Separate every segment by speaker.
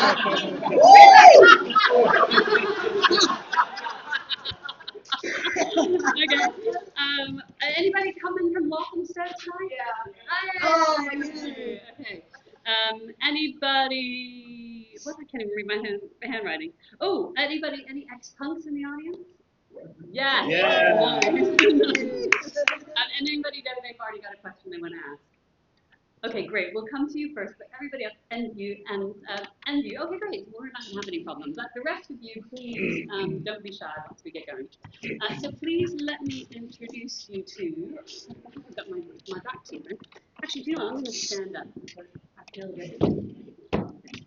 Speaker 1: Okay. Anybody coming from Walthamstow tonight?
Speaker 2: Yeah.
Speaker 1: Oh, okay. Anybody? What? I can't even read my handwriting. Oh, anybody? Any ex-punks in the audience? Yes.
Speaker 3: Yeah.
Speaker 1: Anybody that they've already got a question they want to ask? Okay, great. We'll come to you first, but everybody else, and you. Okay, great. We're not going to have any problem. But the rest of you, please don't be shy once we get going. So please let me introduce you to. I've got my back to you. Actually, do you know what? I'm going to stand up because I feel good.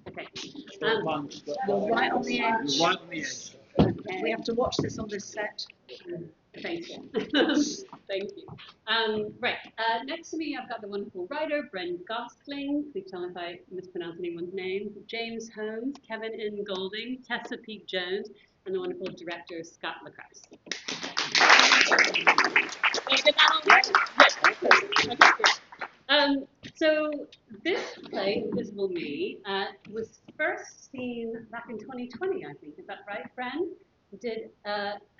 Speaker 1: Okay.
Speaker 2: You're right on the edge.
Speaker 3: You're right on the edge.
Speaker 1: Okay.
Speaker 2: We have to watch this on this set.
Speaker 1: Thank you. Thank you. Right, next to me I've got the wonderful writer, Bren Gosling. Please tell me if I mispronounce anyone's name. James Holmes, Kevin N. Golding, Tessa Peake-Jones, and the wonderful director, Scott LeCrass. Did I get that all right? Yes. Okay, great. So this play, Invisible Me, was first seen back in 2020, I think. Is that right, Bren? Did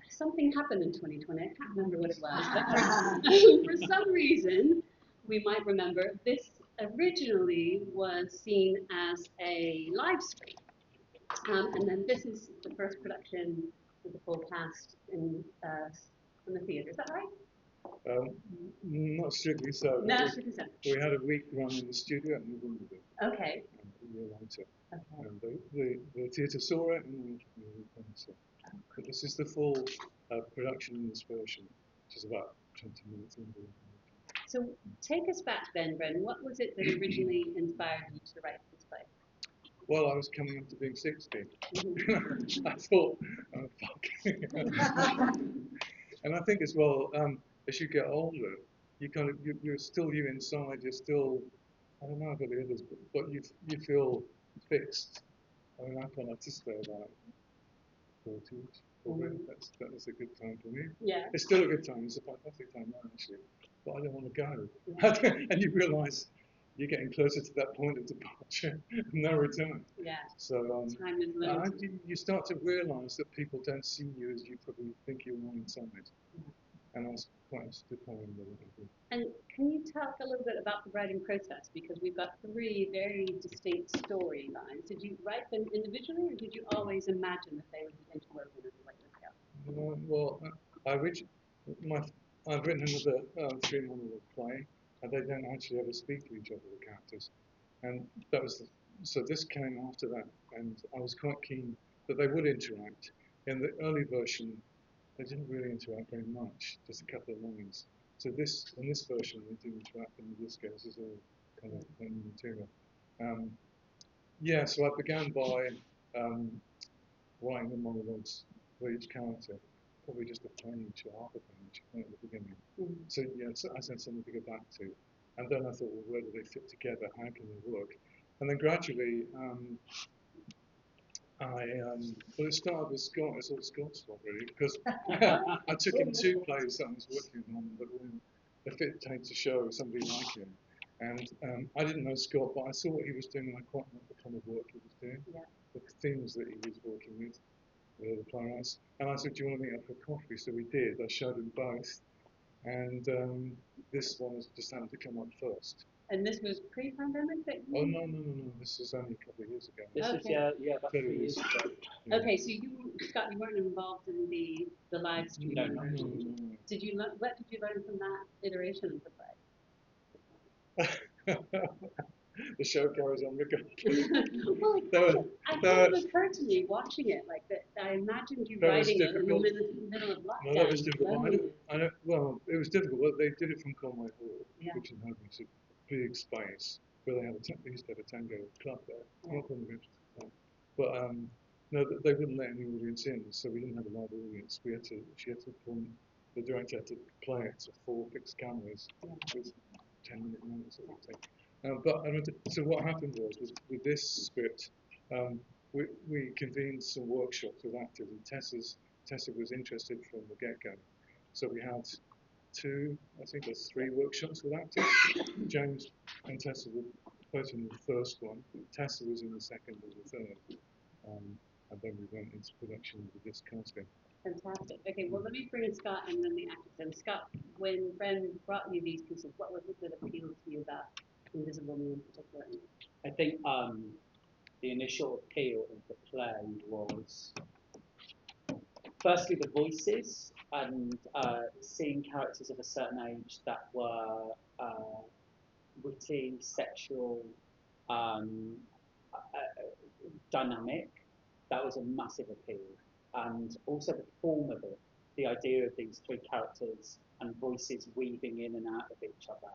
Speaker 1: something happen in 2020? I can't remember what it was, but for some reason, we might remember this originally was seen as a live stream, and then this is the first production with the full cast in the theatre. Is that right?
Speaker 4: Not strictly so.
Speaker 1: No, strictly so.
Speaker 4: We had a week run in the studio and we wouldn't do it.
Speaker 1: Okay.
Speaker 4: And a year later.
Speaker 1: Okay.
Speaker 4: And the theatre saw it and we so. But this is the full production in this version, which is about 20 minutes in.
Speaker 1: So take us back then, Bren. What was it that originally inspired you to write this play?
Speaker 4: Well, I was coming up to being 60. I thought, oh, fuck. And I think as well, as you get older, you kind of you're still you inside. You're still, I don't know about the others, but you feel fixed. I mean, I quite like to stay about 40s. That was a good time for me.
Speaker 1: Yeah.
Speaker 4: It's still a good time. It's a fantastic time now, actually. But I don't want to go. And you realise you're getting closer to that point of departure, no return.
Speaker 1: Yeah.
Speaker 4: So
Speaker 1: time is limited.
Speaker 4: you start to realise that people don't see you as you probably think you are inside. Yeah. And that's quite stupefying.
Speaker 1: And can you talk a little bit about the writing process? Because we've got 3 very distinct storylines. Did you write them individually, or did you always imagine that they would be interwoven in the way they go?
Speaker 4: Well, I've written another 3-monologue play, and they don't actually ever speak to each other, the characters. And that was so this came after that, and I was quite keen that they would interact. In the early version, they didn't really interact very much, just a couple of lines. So in this version, they do interact, and in this case, it's all kind of new material. So I began by writing the monologues for each character, probably just a page or half a page at the beginning. So I had something to go back to. And then I thought, well, where do they fit together? How can they work? And then gradually, it started with Scott. It's all Scott's fault, really, because I took him 2 plays that I was working on that were a fit take to show somebody like him. And I didn't know Scott, but I saw what he was doing, and I quite liked the kind of work he was doing, the themes that he was working with, the playwrights. And I said, do you want to meet up for coffee? So we did. I showed him both. And this one just happened to come up first.
Speaker 1: And this was pre-pandemic that you...
Speaker 4: Oh, no. This is only a couple of years ago.
Speaker 3: This is, about 3 years ago.
Speaker 1: Yeah. Okay, so Scott, you weren't involved in the live stream?
Speaker 3: No.
Speaker 1: What did you learn from that iteration of the play?
Speaker 4: The show goes on regardless.
Speaker 1: Well, it kind of occurred to me watching it, like that. I imagined you writing it in the middle of lockdown.
Speaker 4: No, that was difficult. Well, it was difficult. Well, they did it from Conway Hall, which is a big space where they used to have a tango club there. But no, they wouldn't let any audience in, so we didn't have a live audience. The director had to play it to 4 fixed cameras with 10-minute moments or something. So what happened was with this script, we convened some workshops with actors, and Tessa was interested from the get-go. So we had 3 workshops with actors. James and Tessa were both in the first one. Tessa was in the second and the third. And then we went into production with this casting.
Speaker 1: Fantastic. Okay, well, let me bring in Scott and then the actors. And Scott, when Bren brought you these pieces, what was it that appealed to you about Invisible Me in particular?
Speaker 3: I think the initial appeal of the play was firstly the voices and seeing characters of a certain age that were witty, sexual, dynamic. That was a massive appeal. And also the form of it, the idea of these three characters and voices weaving in and out of each other,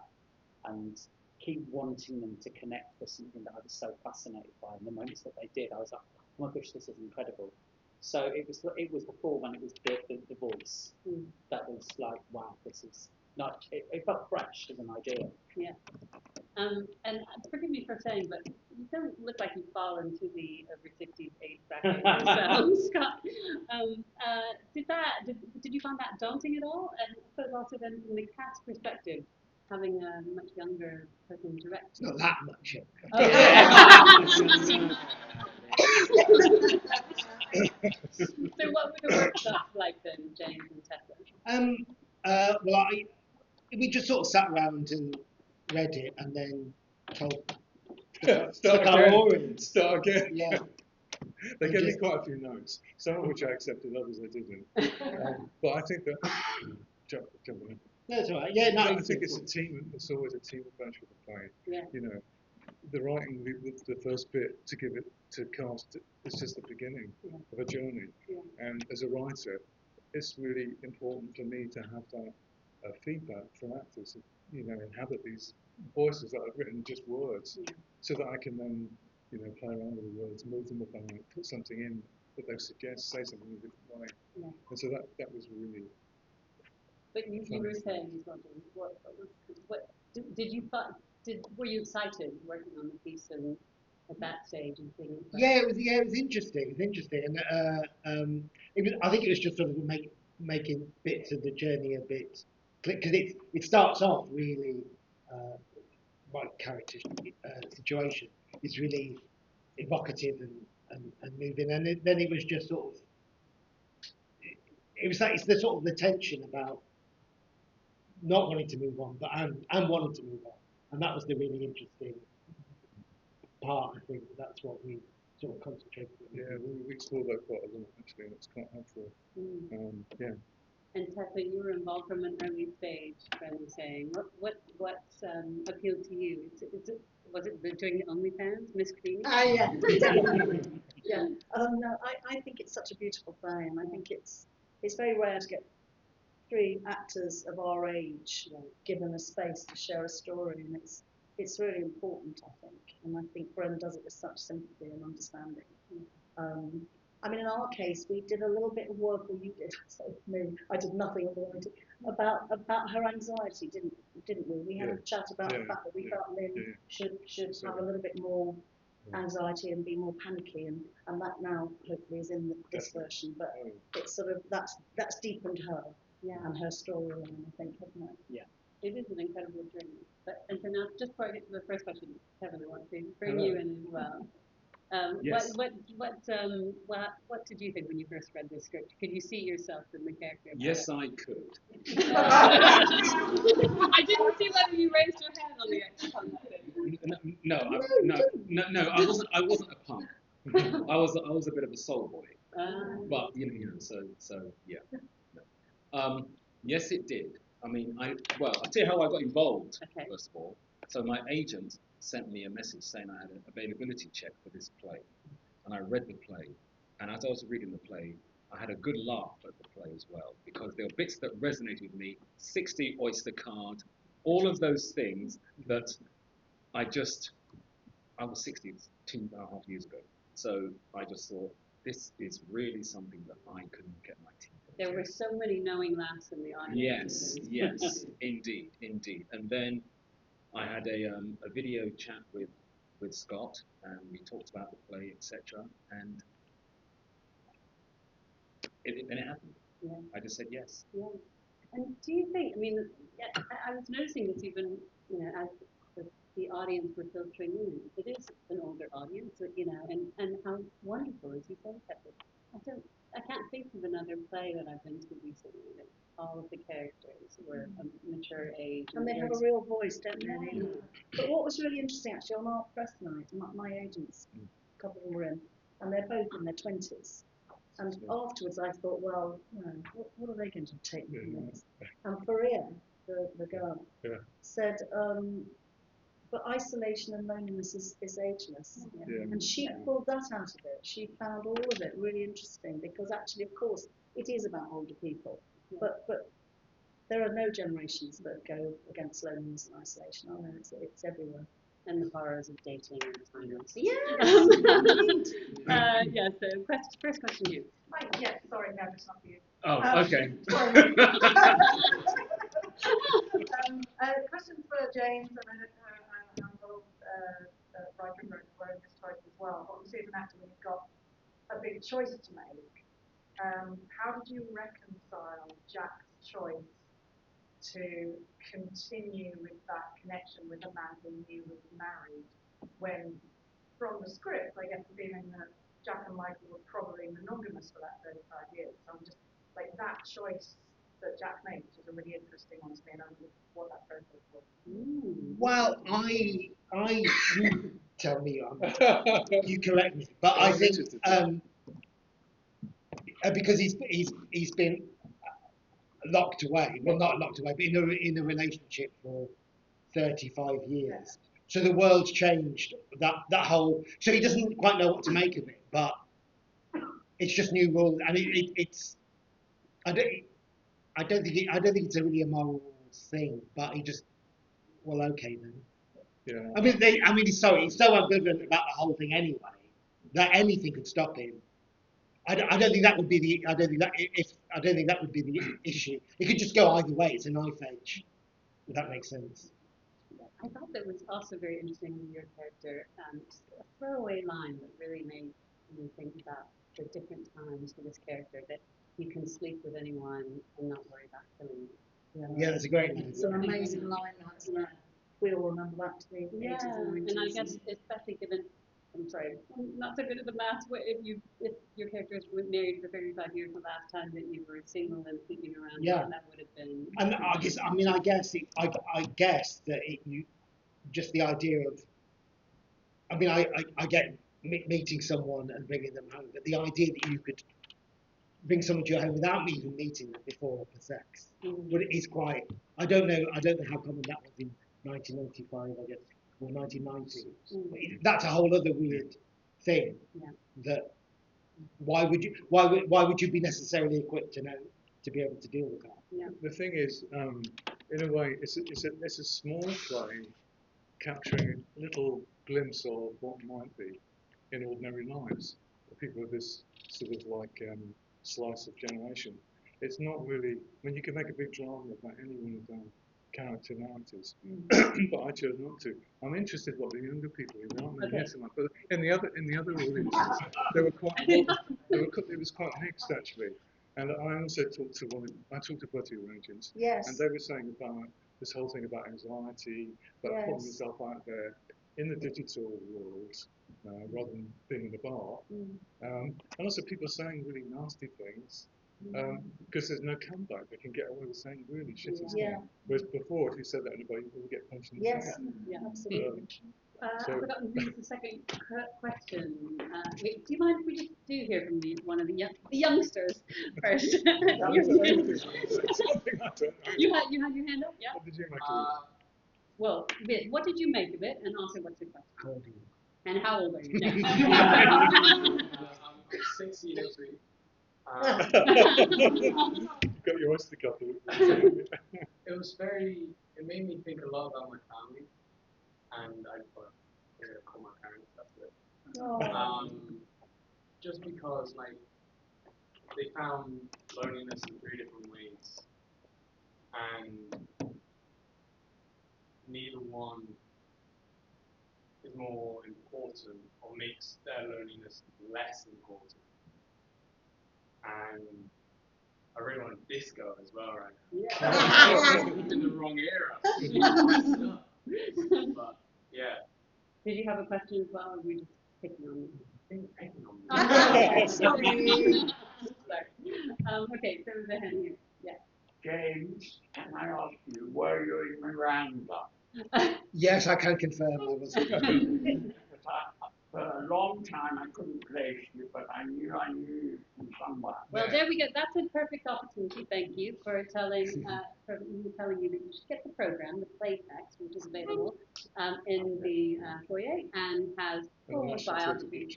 Speaker 3: and keep wanting them to connect with something that I was so fascinated by. And the moments that they did, I was like, oh my gosh, this is incredible. So it was the form and it was the voice that was like, wow, this is not. It felt fresh as an idea.
Speaker 1: Yeah. And forgive me for saying, but you don't look like you fall into the over 60s age bracket yourself, Scott. Did you find that daunting at all? And I suppose also then from the cast perspective, having a much younger person direct.
Speaker 5: Not that much younger.
Speaker 1: So what were the workshops like then, James and Tessa?
Speaker 5: Well, we just sort of sat around and read it and then told
Speaker 4: Start
Speaker 5: our
Speaker 4: again.
Speaker 5: audience.
Speaker 4: Start again.
Speaker 5: Yeah.
Speaker 4: They gave me quite a few notes, some of which I accepted, others I didn't. But I think that jump in.
Speaker 5: No, it's all right. Yeah, no,
Speaker 4: I think it's a team. It's always a team approach with the play.
Speaker 1: Yeah.
Speaker 4: You know, the writing, the first bit to give it to cast is just the beginning of a journey.
Speaker 1: Yeah.
Speaker 4: And as a writer, it's really important for me to have that feedback from actors. You know, inhabit these voices that I've written just words, so that I can then, you know, play around with the words, move them about, put something in that they suggest, say something in a different way.
Speaker 1: Yeah.
Speaker 4: And so that was really.
Speaker 1: But you were saying as well, James, what did you thought? Were you excited working on the piece and at that stage and seeing it?
Speaker 5: Yeah, it was interesting. It was interesting, and I think it was just sort of making bits of the journey a bit click, because it starts off really my character situation is really evocative and moving, and then it was just sort of it was like it's the sort of the tension about not wanting to move on, but and wanting to move on, and that was the really interesting part. I think that's what we sort of concentrated on.
Speaker 4: Yeah, we explored that quite a lot actually, and it's quite helpful. Yeah.
Speaker 1: And Tessa, you were involved from an early stage. Bren was saying, what appealed to you? Was it doing the OnlyFans, Miss Queen?
Speaker 2: Yeah, definitely. Yeah. No, I think it's such a beautiful play, and I think it's very rare to get three actors of our age given a space to share a story, and it's really important, I think. And I think Bren does it with such sympathy and understanding. I mean, in our case, we did a little bit of work, or you did, so me, I did nothing about her anxiety, didn't we? We had a chat about the fact that we felt Lynn should have a little bit more anxiety and be more panicky, and that now hopefully is in this version. But it's sort of that's deepened her and her storyline, I think, hasn't it?
Speaker 3: Yeah.
Speaker 1: It is an incredible journey. And so now, just before I get to the first question, Kevin, I want to bring you in as well.
Speaker 3: Yes.
Speaker 1: What did you think when you first read the script? Could you see yourself in the character?
Speaker 6: Yes, I could.
Speaker 1: I didn't see whether you raised your hand on the actual thing.
Speaker 6: No, I wasn't a punk. I was a bit of a soul boy. But you know, so yeah. No. Yes, it did. I mean, I'll tell you how I got involved.
Speaker 1: Okay.
Speaker 6: First of all, so my agent sent me a message saying I had an availability check for this play, and I read the play, and as I was reading the play, I had a good laugh at the play as well, because there were bits that resonated with me, 60 Oyster card, all of those things that I was 60 2.5 years ago, so I just thought, this is really something that I couldn't get my teeth into.
Speaker 1: There were so many knowing laughs in the audience.
Speaker 6: Yes, indeed. And then I had a video chat with Scott, and we talked about the play, etc. And then it happened.
Speaker 1: Yeah.
Speaker 6: I just said yes.
Speaker 1: Yeah. And do you think? I mean, I was noticing this even, as the the audience we're filtering in. It is an older audience, and how wonderful, as you said, Pepper. I can't think of another play that I've been to recently that all of the characters were a mature age.
Speaker 2: And they have a real voice, don't they? Yeah. But what was really interesting, actually, on our press night, my agents, a couple of them were in, and they're both in their 20s. And afterwards, I thought, well, what are they going to take from this? And Faria, the girl, said, but isolation and loneliness is ageless. Yeah. And she pulled that out of it. She found all of it really interesting because actually, of course, it is about older people. Yeah. But there are no generations that go against loneliness and isolation, are there? It's everywhere.
Speaker 1: And the horrors of dating and silence.
Speaker 2: Yeah.
Speaker 1: So first question you.
Speaker 7: Hi, yeah, sorry, no, it's not for you.
Speaker 6: Oh, okay.
Speaker 7: Question for James, and I'm involved writer for this choice as well. Obviously, as an actor, when you've got a big choice to make, how did you reconcile Jack's choice to continue with that connection with a man who knew was married, when from the script I get the feeling that Jack and Michael were probably monogamous for that 35 years. So I'm just like that choice that Jack made, which is a really interesting one to me, and I don't know what that process was.
Speaker 5: Well, I you tell me, you correct me, but I think because he's been locked away, well not locked away, but in a relationship for 35 years. So the world's changed. That whole, so he doesn't quite know what to make of it, but it's just new rules, and it's I don't think it's a really a moral thing, but he just, well, okay then. Yeah. He's so ambivalent about the whole thing anyway that anything could stop him. I don't think that would be the issue. It could just go either way. It's a knife edge. If that makes sense.
Speaker 1: I thought that was also very interesting with your character. A throwaway line that really made me think about the different times for this character, that you can sleep with anyone and not worry about killing you.
Speaker 5: Yeah, that's a great line.
Speaker 2: It's an amazing line, isn't it? We all remember that to the 80s and 90s.
Speaker 1: And I guess especially given, I'm sorry, I'm not so good at the math. If your characters were married for 35 years, the last time that you were single and sleeping around, that would have been.
Speaker 5: And I guess that you just the idea of. I get meeting someone and bringing them home, but the idea that you could bring someone to your home without even meeting them before for sex, but it is quite. I don't know how common that was in 1995, I guess, or 1990. That's a whole other weird thing. Yeah. That why would you be necessarily equipped to be able to deal with that?
Speaker 1: Yeah.
Speaker 4: The thing is, in a way, it's a small play capturing a little glimpse of what might be in ordinary lives for people of this sort of like slice of generation. It's not really. I mean, you can make a big drama about any one of them character narratives, but I chose not to. I'm interested what the younger people who aren't really so much. But in the other audiences, they were quite. It was quite mixed actually. And I also talked to buddy agents, and they were saying about this whole thing about anxiety, about putting yourself out there in the digital world rather than being in the bar. And also people saying really nasty things because there's no comeback. They can get away with saying really shitty stuff. Whereas before, if you said that to anybody, you would get punched in the face.
Speaker 1: Yeah, absolutely. I've forgotten who's the second question. Wait, do you mind if we just do hear from one of the youngsters first? You had your hand up, yeah?
Speaker 4: What did you make of it?
Speaker 1: Well, what did you make of it, and also what's your question?
Speaker 5: How old are you?
Speaker 1: And how old are you?
Speaker 8: I'm 63.
Speaker 4: You've got your oyster couple.
Speaker 8: It made me think a lot about my family, and I call my parents, that's it. Just because, like, they found loneliness in 3 different ways, and neither one is more important or makes their loneliness less important. And I really want a disco as well right now. In the wrong era. But Yeah.
Speaker 1: Did you have a question as well, or were we just picking on you?
Speaker 8: Picking on me.
Speaker 1: Sorry. Okay, so there's a hand here. Yeah.
Speaker 9: James, can I ask you, were you in Miranda?
Speaker 5: Yes, I can confirm I was.
Speaker 9: Because for a long time I couldn't place you, but I knew you from somewhere.
Speaker 1: Well, there we go. That's a perfect opportunity. Thank you for telling you that you should get the program, the Playtext, which is available in the foyer and has full biography.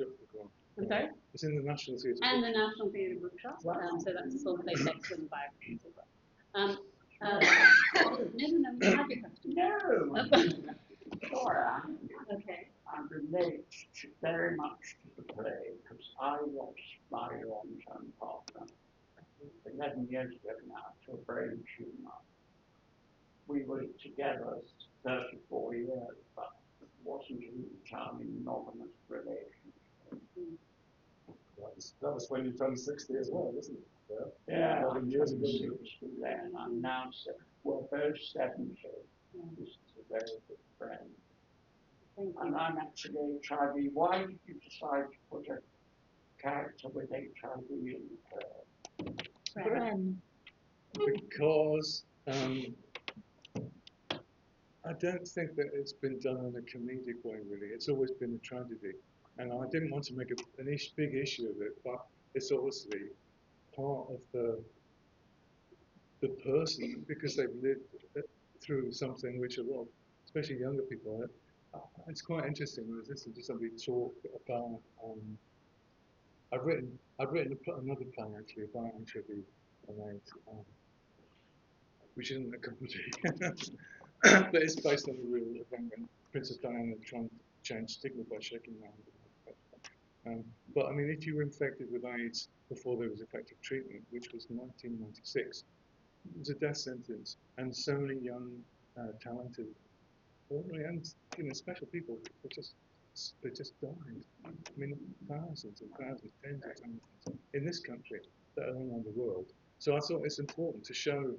Speaker 1: I'm sorry.
Speaker 4: It's in the National Theatre.
Speaker 1: And the National Theatre Bookshop. So that's a full Playtext with the biographies as well. No, you have your question.
Speaker 9: No. Sure.
Speaker 1: Okay.
Speaker 9: I relate very much to the play because I lost my long-term partner 11 years ago now to a brain tumour. We were together 34 years, but it wasn't an entirely monogamous relationship.
Speaker 10: That was when you turned 60 as well, wasn't it?
Speaker 9: Yeah,
Speaker 10: 11 years ago.
Speaker 9: 60 then. I'm now, we're both 70. This is a very good friend. And I'm actually HIV. Why did you decide to put a character with HIV in the play?
Speaker 2: Bren.
Speaker 4: Because I don't think that it's been done in a comedic way, really. It's always been a tragedy. And I didn't want to make a big issue of it, but it's obviously part of the person because they've lived through something which a lot, especially younger people, it's quite interesting. I was listening to somebody talk about. I've written another play actually about HIV and AIDS, which isn't a comedy, but it's based on a real event when Princess Diana trying to change stigma by shaking hands. But I mean, if you were infected with AIDS before there was effective treatment, which was 1996, it was a death sentence, and so many young, talented, ordinary and special people, they just died. I mean, thousands and thousands, tens of thousands in this country, let alone around the world. So I thought it's important to show,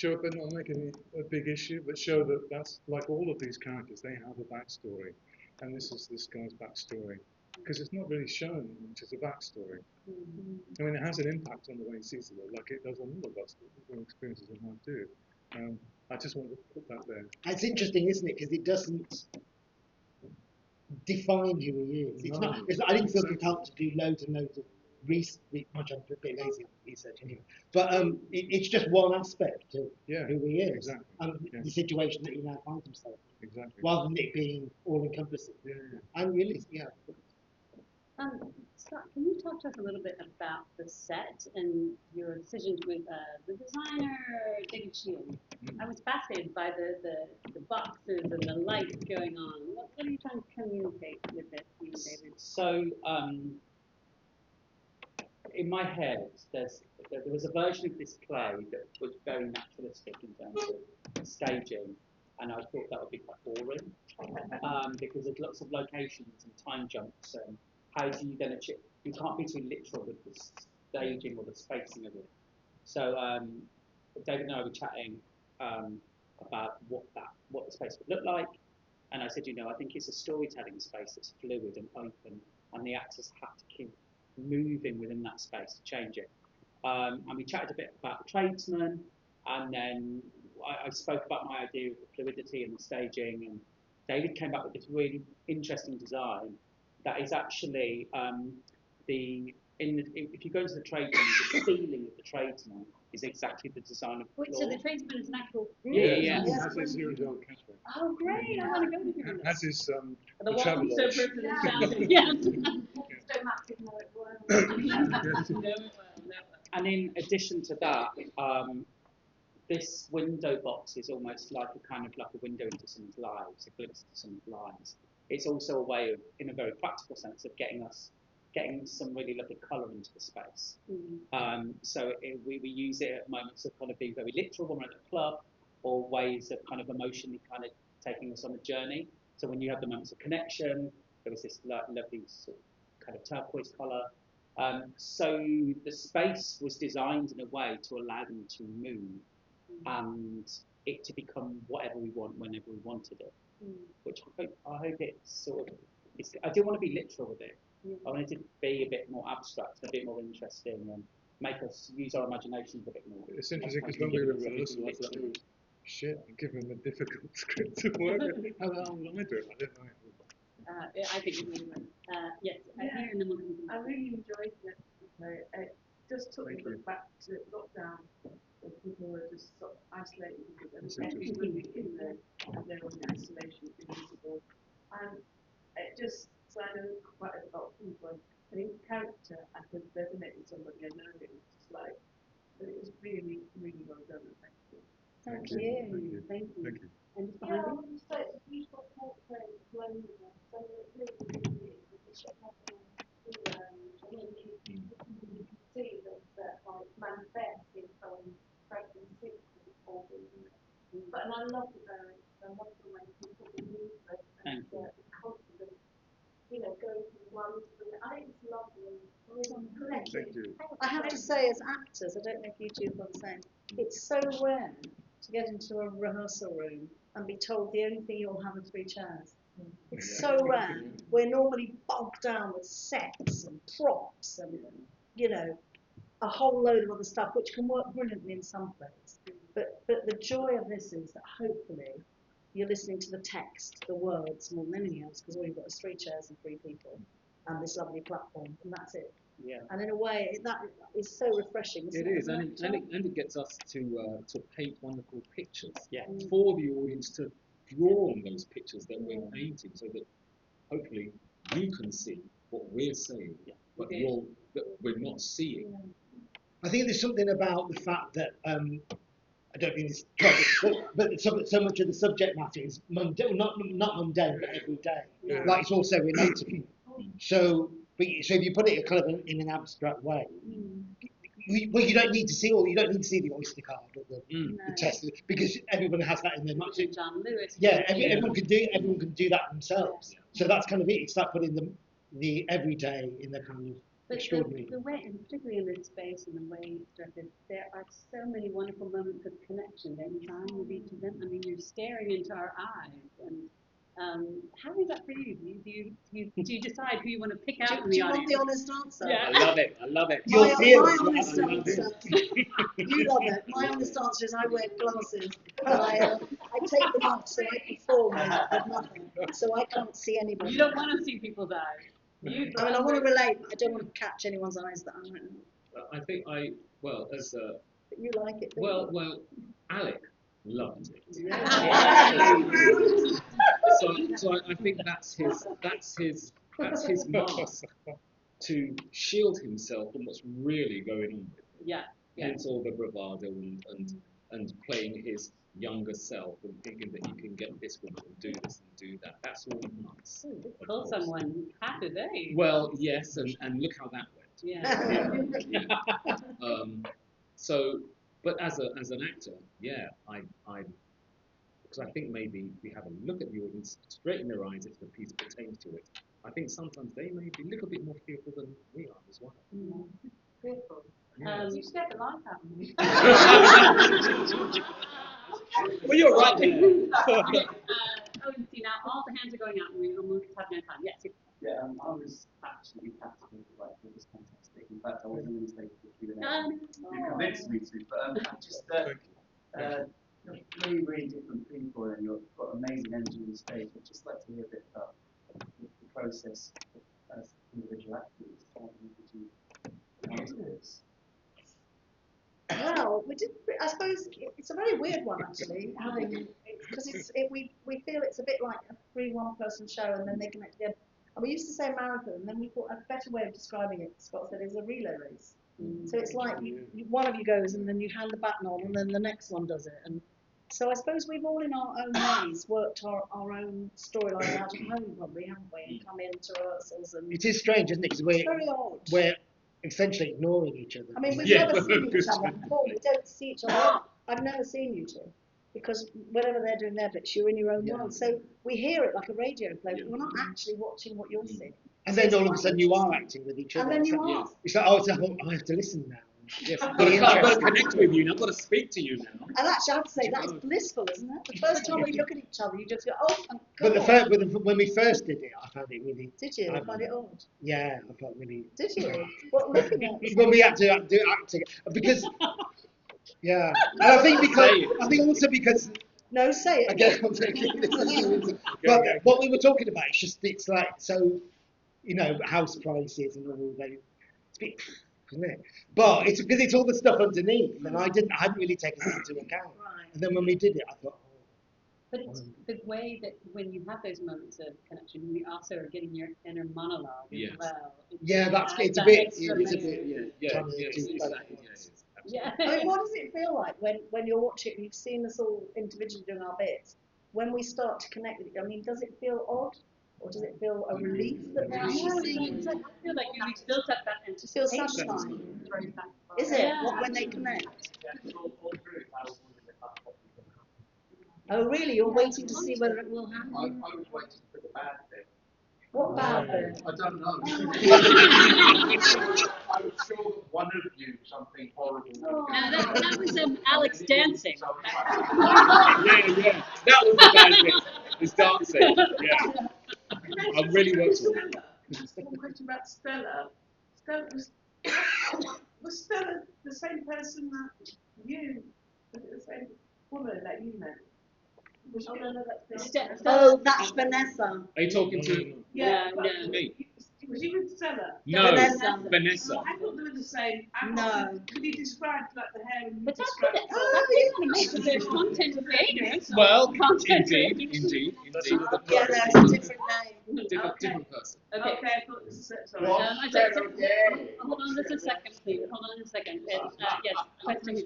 Speaker 4: but not make a big issue, but show that that's like all of these characters, they have a backstory, and this is this guy's backstory, because it's not really shown much as a backstory. I mean, it has an impact on the way he sees the world, like it does on all of us, the experiences we might do. I just want to put that there.
Speaker 5: It's interesting, isn't it? Because it doesn't define who he is. It's not. I didn't feel compelled to do loads and loads of research. Much I'm a bit lazy on research anyway. But it's just one aspect of who he is,
Speaker 4: exactly.
Speaker 5: and the situation that he now finds himself in,
Speaker 4: exactly,
Speaker 5: rather than it being all-encompassing. And really,
Speaker 1: Scott, can you talk to us a little bit about the set and your decisions with the designer, David Shield? I was fascinated by the boxes and the lights going on. What are you trying to communicate with this, David?
Speaker 3: So, in my head, there was a version of this play that was very naturalistic in terms of staging, and I thought that would be quite boring because there's lots of locations and time jumps, and how do you then achieve? You can't be too literal with the staging or the spacing of it. So David and I were chatting about what the space would look like, and I said, I think it's a storytelling space that's fluid and open, and the actors have to keep moving within that space to change it. And we chatted a bit about the tradesman, and then I spoke about my idea of the fluidity and the staging, and David came back with this really interesting design that is actually if you go into the tradesman, the ceiling of the tradesman is exactly the design of the
Speaker 1: Wait,
Speaker 3: floor.
Speaker 1: so the tradesman is an actual room?
Speaker 3: Yeah.
Speaker 4: That's his Zero Dark Cafe.
Speaker 1: Oh, great! I want to go to him.
Speaker 4: That's his
Speaker 1: The
Speaker 4: the travel
Speaker 1: walking
Speaker 4: lodge.
Speaker 1: surfer is shouting. Yes.
Speaker 3: And in addition to that, this window box is almost like a window into someone's lives, a glimpse into someone's lives. It's also a way of, in a very practical sense, of getting some really lovely colour into the space. So we use it at moments of kind of being very literal when we're at the club, or ways of kind of emotionally kind of taking us on a journey. So when you have the moments of connection, there was this lovely sort of kind of turquoise colour. So the space was designed in a way to allow them to move and it to become whatever we want whenever we wanted it. which I hope it's sort of. I didn't want to be literal with it. I wanted to be a bit more abstract, a bit more interesting, and make us use our imaginations a bit more.
Speaker 4: It's interesting because when we were rehearsing, I thought, oh, shit, I'm giving him a difficult script to work with. How the hell will I do it? I don't know.
Speaker 1: I think it really went. Yes, I hear and then we'll come
Speaker 7: I really enjoyed it. It just took me back to lockdown, when people were just sort of isolated because everybody in their own isolation, invisible, and it just sounded quite a lot of people. And in character, I could resonate with somebody I know. It was just like, but it was really, really well done. Thank you.
Speaker 1: Thank you. Thank you.
Speaker 4: Thank you.
Speaker 1: And just behind me?
Speaker 11: So it's a beautiful portrait of loneliness. So it really is. It's just not I mean, you can see that like manifests in someone's pregnancy or but and I love the way people use it and confident, going from one to the other. I think it's lovely.
Speaker 4: Thank you.
Speaker 2: I have to say, as actors, I don't know if you two feel the same, it's so rare to get into a rehearsal room and be told the only thing you'll have are 3 chairs. It's so rare. We're normally bogged down with sets and props and, a whole load of other stuff, which can work brilliantly in some plays. But the joy of this is that hopefully you're listening to the text, the words, more than anything else, because all you've got is 3 chairs and 3 people and this lovely platform, and that's it.
Speaker 3: Yeah.
Speaker 2: And in a way, that is so refreshing.
Speaker 6: It is, and it gets us to paint wonderful pictures
Speaker 3: Yeah.
Speaker 6: for the audience to draw on those pictures that we're painting, so that hopefully you can see what we're saying, but that we're not seeing.
Speaker 5: I think there's something about the fact that I don't mean this, but so much of the subject matter is mundane, not mundane, but everyday.
Speaker 2: Yeah.
Speaker 5: Like it's also relatable. So if you put it kind of in an abstract way, you don't need to see the Oyster card or the test, because everyone has that in their mind.
Speaker 1: John Lewis.
Speaker 5: Yeah, everyone can do that themselves. Yeah. So that's kind of it. It's like putting the everyday in the kind of extraordinary.
Speaker 1: The way, and particularly in this space and the way it's directed, there are so many wonderful moments of connection that you find with each of them. I mean, you're staring into our eyes, and how is that for you? Do you decide who you want to pick out in the audience?
Speaker 2: Do you want the honest answer?
Speaker 1: Yeah.
Speaker 6: I love it.
Speaker 2: My honest answer. You love it. My honest answer is I wear glasses and I take them off so I perform with nothing, so I can't see anybody.
Speaker 1: You don't want to see people's eyes.
Speaker 2: I want to relate, but I don't want to catch anyone's eyes that I don't know.
Speaker 6: I think
Speaker 2: But you like it.
Speaker 6: well, Alec loved it. So I think that's his mask to shield himself from what's really going on with him.
Speaker 1: Yeah.
Speaker 6: Hence all the bravado and playing his younger self and thinking that you can get this woman and do this and do that. That's all nice.
Speaker 1: Call someone half his age.
Speaker 6: Well, yes, and look how that went.
Speaker 1: Yeah.
Speaker 6: So, but as an actor, yeah, because I think maybe we have a look at the audience straight in their eyes if the piece pertains to it. I think sometimes they may be a little bit more fearful than we are as well.
Speaker 1: Fearful.
Speaker 6: Yeah.
Speaker 1: You scared the life out of me.
Speaker 6: Well, you're right there.
Speaker 1: Okay, see now all the hands are going out and we almost have no time. Yes.
Speaker 12: Yeah, I was absolutely captivated by it. It was fantastic. In fact, I wasn't going to stay for the Q&A. You convinced me to, but just really, really different people, and you've got amazing energy on the stage. I'd just like to hear a bit about the process as individual actors. How did you come to this?
Speaker 2: Well, I suppose it's a very weird one actually, because we feel it's a bit like a free one-person show, and then they connect together. And we used to say marathon, and then we thought a better way of describing it, Scott said, is a relay race. So it's like one of you goes, and then you hand the baton on, and then the next one does it. And so I suppose we've all in our own ways worked our own storyline out at home, probably, haven't we? And come into rehearsals. And
Speaker 5: It is strange, isn't it? Because
Speaker 2: it's very odd.
Speaker 5: We're essentially ignoring each other.
Speaker 2: I mean, we've never seen each other before. We don't see each other. I've never seen you two, because whenever they're doing their bits, you're in your own world. So we hear it like a radio play, but we're not actually watching what you're seeing.
Speaker 5: And then all of a sudden you are acting with each other.
Speaker 2: And then you are.
Speaker 5: It's like, I have to listen now.
Speaker 6: Yes, I've got to connect with you, and I've got to speak to you now.
Speaker 2: And actually, I have to say, that is blissful, isn't it? The first time we look at each other, you just go, oh, thank
Speaker 5: But
Speaker 2: God.
Speaker 5: when we first did it, I found it really.
Speaker 2: Did you? I find it odd.
Speaker 5: Yeah, I felt really.
Speaker 2: Did you? What, looking at
Speaker 5: When we had to do acting, because yeah, and I think also because.
Speaker 2: No, say it.
Speaker 5: Again, I'm taking this. But what we were talking about, it's like so, house prices and all that. It's a bit, isn't it? But it's because it's all the stuff underneath, and I hadn't really taken that into account.
Speaker 2: Right.
Speaker 5: And then when we did it, I thought,
Speaker 1: But it's the way that when you have those moments of connection, you also are getting your inner monologue as well.
Speaker 5: Yeah, it's a
Speaker 1: bit.
Speaker 2: Yeah. I mean, what does it feel like when you're watching? You've seen us all individually doing our bits. When we start to connect with it, I mean, does it feel odd, or does it feel a relief that we're actually seeing it?
Speaker 1: I feel like you've built up that
Speaker 2: It feels satisfying. Is it? When they connect? Oh, really? You're waiting to see whether it will happen?
Speaker 8: I was waiting for the bad bit.
Speaker 2: What bad bit?
Speaker 8: I don't know. I was sure that one of you something horrible.
Speaker 1: No, that was Alex dancing.
Speaker 6: Yeah. That was the bad bit. It's dancing. Yeah. I really want to.
Speaker 7: One question about Stella. Was Stella the same person that you, was it the same woman that you met?
Speaker 2: Oh, that's Vanessa.
Speaker 6: Are you talking to me?
Speaker 7: Was you with Stella?
Speaker 6: No, Vanessa.
Speaker 7: I thought they were the same.
Speaker 2: No.
Speaker 7: Could you describe like the hair and you
Speaker 1: But that's
Speaker 7: described
Speaker 1: what makes them their content creators.
Speaker 6: Well,
Speaker 1: Content
Speaker 6: indeed.
Speaker 2: Yeah, that's a different name.
Speaker 6: Different person.
Speaker 1: Okay.
Speaker 7: Okay, I thought it was sorry.
Speaker 1: Hold on just a second, please. Hold on a second. Yes, question.
Speaker 8: I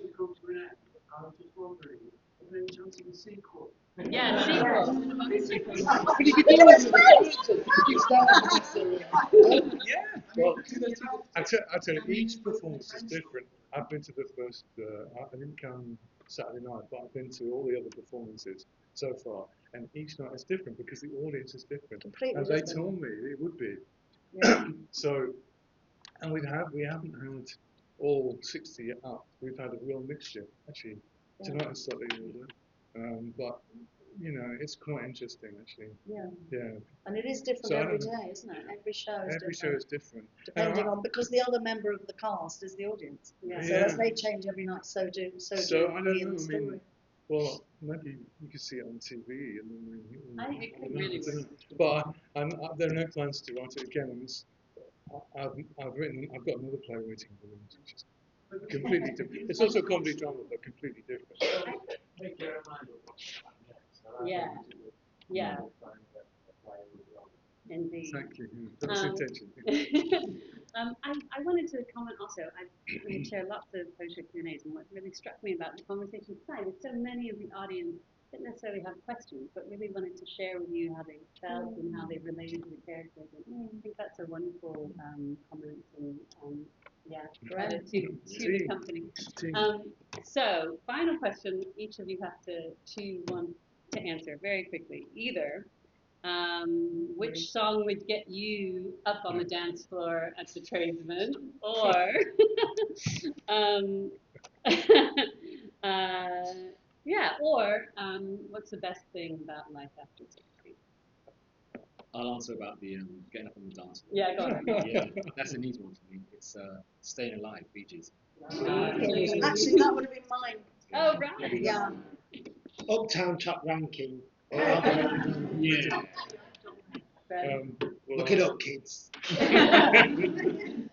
Speaker 8: was just wondering, is there any chance of a sequel?
Speaker 1: Yeah, sequel.
Speaker 5: but you could do it. You start
Speaker 4: Well, I tell you, each performance is different. I've been to the first, I didn't come Saturday night, but I've been to all the other performances so far, and each night is different because the audience is different.
Speaker 2: Completely
Speaker 4: and they
Speaker 2: different.
Speaker 4: told me it would be.
Speaker 2: Yeah.
Speaker 4: So, and we haven't had all 60 up. We've had a real mixture. Actually, tonight is slightly older, but it's quite interesting actually. Yeah.
Speaker 2: And it is different every day, isn't it? Every show is different.
Speaker 4: Every show is different.
Speaker 2: Depending on, because the other member of the cast is the audience.
Speaker 1: Yeah.
Speaker 2: So as they change every night, so do
Speaker 4: I don't
Speaker 2: we in
Speaker 4: know.
Speaker 2: the story.
Speaker 4: Well, maybe you could see it on TV, and then
Speaker 1: I think it could really work.
Speaker 4: But there are no plans to write it again. I've got another play waiting for them, which is completely different. It's also a comedy drama, but completely different.
Speaker 1: Yeah. Indeed.
Speaker 4: Thank you. That was the intention.
Speaker 1: I wanted to comment also. I share lots of post-show Q&As, and what really struck me about the conversation tonight is so many of the audience didn't necessarily have questions, but really wanted to share with you how they felt and how they related to the characters. And I think that's a wonderful comment, and credit to the company. So, final question. Each of you have to choose one to answer very quickly. Either which song would get you up on the dance floor at the Tradesman, or what's the best thing about life after 60?
Speaker 6: I'll answer about the getting up on the dance floor.
Speaker 1: Yeah, go on.
Speaker 6: Yeah, that's an easy one for me. It's Staying Alive, Bee Gees.
Speaker 2: Actually, that would have been mine.
Speaker 1: Oh, right.
Speaker 2: Yeah.
Speaker 5: Uptown Top Ranking.
Speaker 6: Yeah.
Speaker 5: Look it up, kids.
Speaker 4: I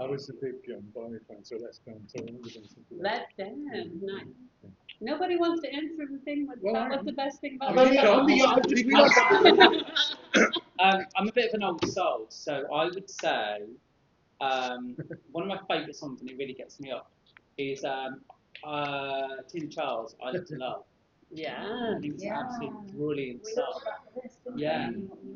Speaker 4: was a big Barney fan, so Let's Dance.
Speaker 1: Let's Dance, nice. Nobody wants to answer the thing about what's the best thing about
Speaker 3: I'm a bit of an old soul, so I would say one of my favourite songs, and it really gets me up, is Tina Charles, I Live to Love.
Speaker 1: Yeah.
Speaker 3: I think it's an absolutely brilliant song. Yeah,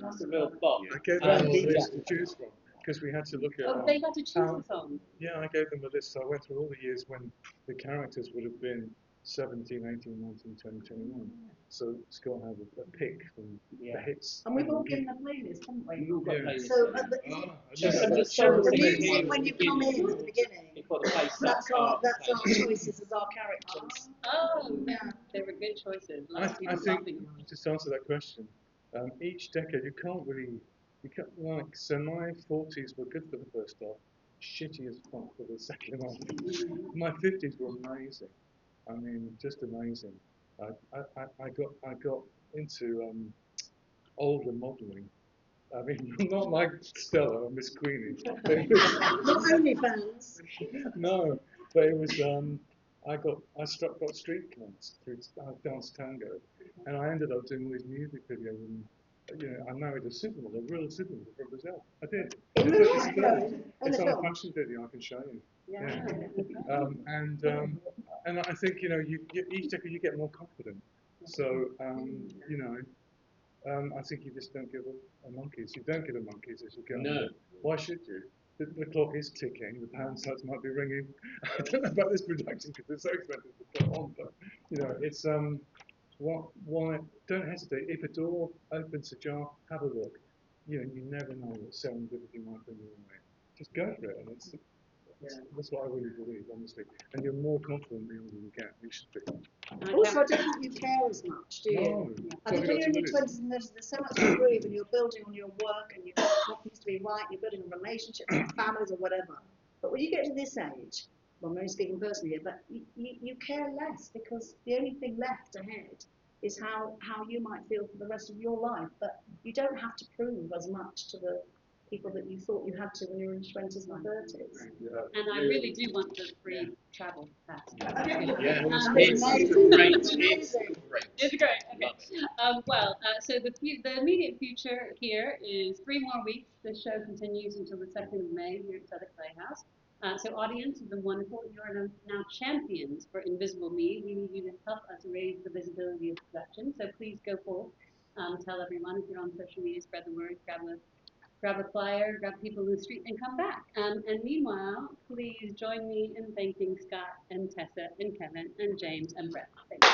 Speaker 3: it's a real bop.
Speaker 4: I gave them a list to choose from because we had to look at.
Speaker 1: Oh, they got to choose a song.
Speaker 4: Yeah, I gave them a list. So I went through all the years when the characters would have been 17, 18, 19, 20, 21. So Scott had a pick from the hits.
Speaker 2: And we've all given a playlist, haven't we?
Speaker 3: We've all got playlists.
Speaker 2: So, the music when you come in at the beginning,
Speaker 3: before the play starts.
Speaker 2: That's our choices as our characters.
Speaker 1: Oh, yeah, they were good choices.
Speaker 4: I think, just to answer that question, each decade you can't like, so my 40s were good for the first half, shitty as fuck for the second half. My 50s were amazing. I mean, just amazing. I got into older modelling. I mean, not like Stella or Miss Queenie.
Speaker 2: Not only fans.
Speaker 4: No, but it was got street clients through dance tango, and I ended up doing all these music videos. And I married a supermodel, a real supermodel from Brazil. I did. It's on a fashion video. I can show you. Yeah. And I think each decade you get more confident. So I think you just don't give a monkeys. You don't give a monkeys as you go.
Speaker 6: No.
Speaker 4: Why should you? The clock is ticking. The pound sides might be ringing. I don't know about this production because it's so expensive to put on, but it's why don't hesitate. If a door opens ajar, have a look. You never know what serendipity might bring your way. Just go for it, and that's what I really believe, honestly. And you're more confident the older you get. You should be.
Speaker 2: Also, I don't think you care as much, do you?
Speaker 4: No.
Speaker 2: I think when you're in your 20s and there's so much to prove, and you're building on your work, and you've got what needs to be right, you're building on relationships, or families, or whatever. But when you get to this age, well, I'm only speaking personally here, but you care less because the only thing left ahead is how you might feel for the rest of your life. But you don't have to prove as much to the people that you thought you had to when you were in your 20s and 30s.
Speaker 1: And I really do want the free travel pass.
Speaker 6: It's
Speaker 2: amazing.
Speaker 6: great.
Speaker 2: It's amazing.
Speaker 1: It's great. Okay. So the immediate future here is 3 more weeks. This show continues until the 2nd of May here at Southwark Playhouse. So audience, you've been wonderful. You are now champions for Invisible Me. We need you to help us raise the visibility of the production. So please go forth, tell everyone if you're on social media, spread the word, grab a flyer, grab people in the street, and come back. And meanwhile, please join me in thanking Scott and Tessa and Kevin and James and Brett. Thank you.